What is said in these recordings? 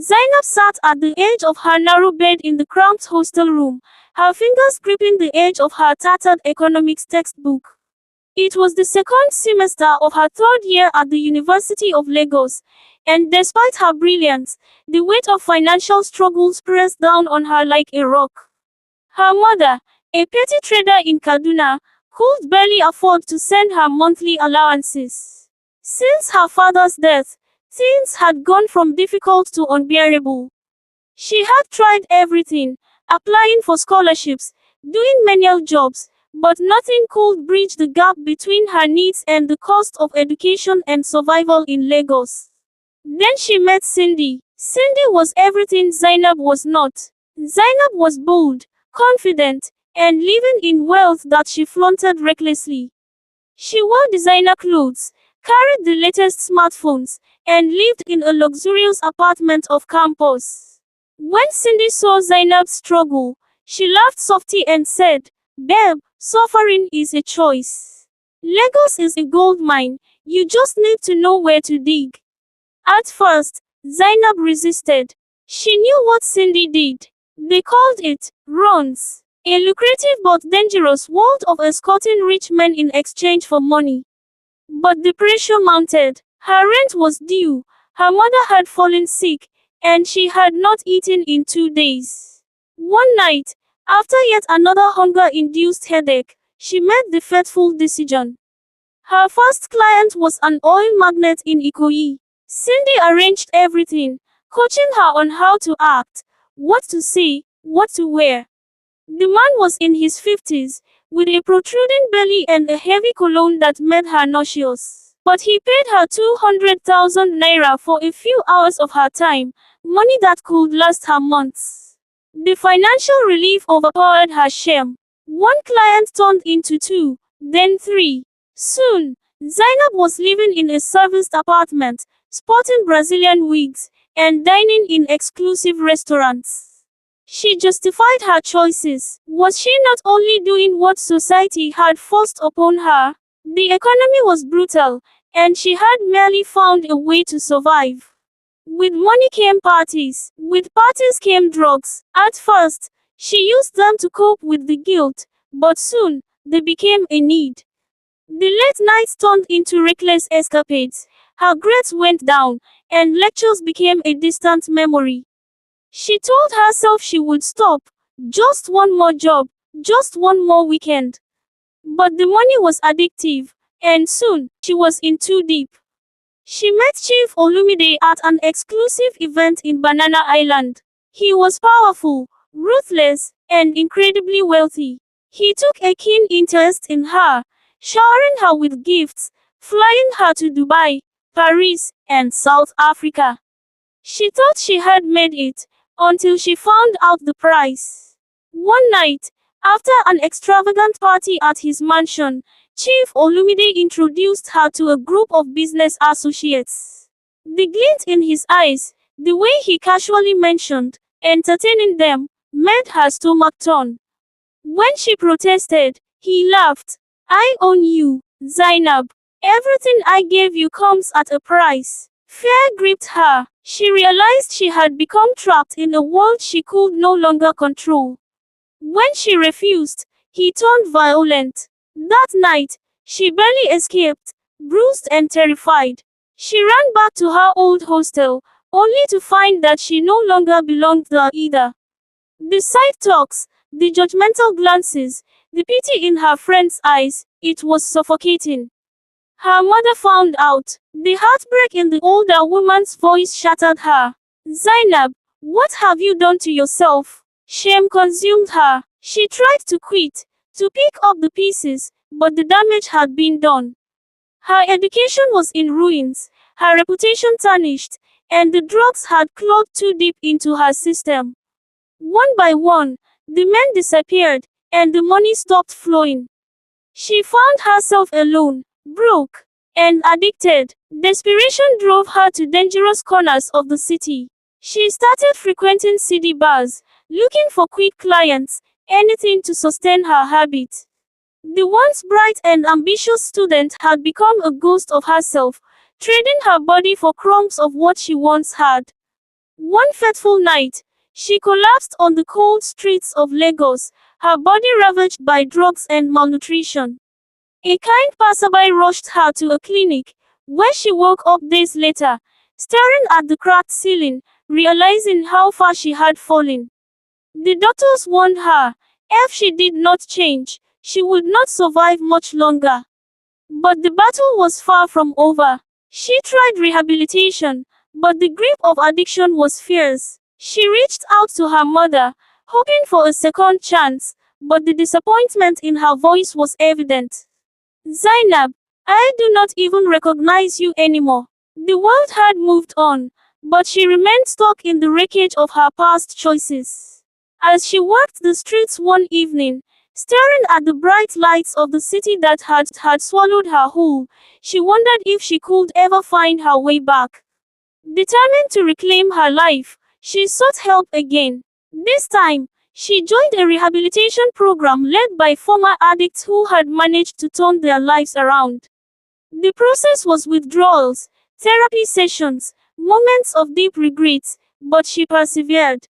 Zainab sat at the edge of her narrow bed in the cramped hostel room, her fingers gripping the edge of her tattered economics textbook. It was the second semester of her third year at the University of Lagos, and despite her brilliance, the weight of financial struggles pressed down on her like a rock. Her mother, a petty trader in Kaduna, could barely afford to send her monthly allowances. Since her father's death, things had gone from difficult to unbearable. She had tried everything, applying for scholarships, doing menial jobs, but nothing could bridge the gap between her needs and the cost of education and survival in Lagos. Then she met Cindy. Cindy was everything Zainab was not. Zainab was bold, confident, and living in wealth that she flaunted recklessly. She wore designer clothes, carried the latest smartphones, and lived in a luxurious apartment off campus. When Cindy saw Zainab's struggle, she laughed softly and said, "Babe, suffering is a choice. Lagos is a gold mine, you just need to know where to dig." At first, Zainab resisted. She knew what Cindy did. They called it runs, a lucrative but dangerous world of escorting rich men in exchange for money. But the pressure mounted. Her rent was due, her mother had fallen sick, and she had not eaten in 2 days. One night, after yet another hunger-induced headache, she made the fateful decision. Her first client was an oil magnate in Ikoyi. Cindy arranged everything, coaching her on how to act, what to say, what to wear. The man was in his 50s, with a protruding belly and a heavy cologne that made her nauseous. But he paid her 200,000 naira for a few hours of her time, money that could last her months. The financial relief overpowered her shame. One client turned into 2, then 3. Soon, Zainab was living in a serviced apartment, sporting Brazilian wigs, and dining in exclusive restaurants. She justified her choices. Was she not only doing what society had forced upon her? The economy was brutal, and she had merely found a way to survive. With money came parties. With parties came drugs. At first, she used them to cope with the guilt, but soon, they became a need. The late nights turned into reckless escapades. Her grades went down, and lectures became a distant memory. She told herself she would stop. Just one more job, just one more weekend. But the money was addictive, and soon, she was in too deep. She met Chief Olumide at an exclusive event in Banana Island. He was powerful, ruthless, and incredibly wealthy. He took a keen interest in her, showering her with gifts, flying her to Dubai, Paris, and South Africa. She thought she had made it, until she found out the price. One night, after an extravagant party at his mansion, Chief Olumide introduced her to a group of business associates. The glint in his eyes, the way he casually mentioned entertaining them, made her stomach turn. When she protested, he laughed. "I own you, Zainab. Everything I gave you comes at a price." Fear gripped her. She realized she had become trapped in a world she could no longer control. When she refused, he turned violent. That night, she barely escaped, bruised and terrified. She ran back to her old hostel, only to find that she no longer belonged there either. The side talks, the judgmental glances, the pity in her friend's eyes, it was suffocating. Her mother found out. The heartbreak in the older woman's voice shattered her. "Zainab, what have you done to yourself?" Shame consumed her. She tried to quit, to pick up the pieces, but the damage had been done. Her education was in ruins, her reputation tarnished, and the drugs had clawed too deep into her system. One by one, the men disappeared, and the money stopped flowing. She found herself alone, broke, and addicted. Desperation drove her to dangerous corners of the city. She started frequenting city bars, looking for quick clients, anything to sustain her habit. The once bright and ambitious student had become a ghost of herself, trading her body for crumbs of what she once had. One fateful night, she collapsed on the cold streets of Lagos, her body ravaged by drugs and malnutrition. A kind passerby rushed her to a clinic, where she woke up days later, staring at the cracked ceiling, realizing how far she had fallen. The doctors warned her, if she did not change, she would not survive much longer. But the battle was far from over. She tried rehabilitation, but the grip of addiction was fierce. She reached out to her mother, hoping for a second chance, but the disappointment in her voice was evident. Zainab, I do not even recognize you anymore. The world had moved on, but she remained stuck in the wreckage of her past choices. As she walked the streets one evening, staring at the bright lights of the city that had swallowed her whole, she wondered if she could ever find her way back. Determined to reclaim her life, she sought help again. This time, she joined a rehabilitation program led by former addicts who had managed to turn their lives around. The process was withdrawals, therapy sessions, moments of deep regret, but she persevered.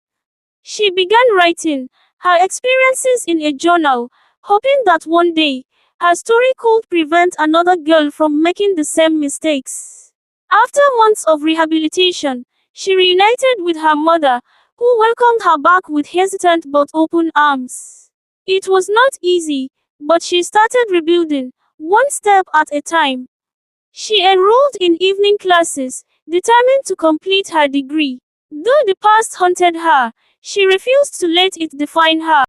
She began writing her experiences in a journal, hoping that one day, her story could prevent another girl from making the same mistakes. After months of rehabilitation, she reunited with her mother, who welcomed her back with hesitant but open arms. It was not easy, but she started rebuilding, one step at a time. She enrolled in evening classes, determined to complete her degree. Though the past haunted her, she refused to let it define her.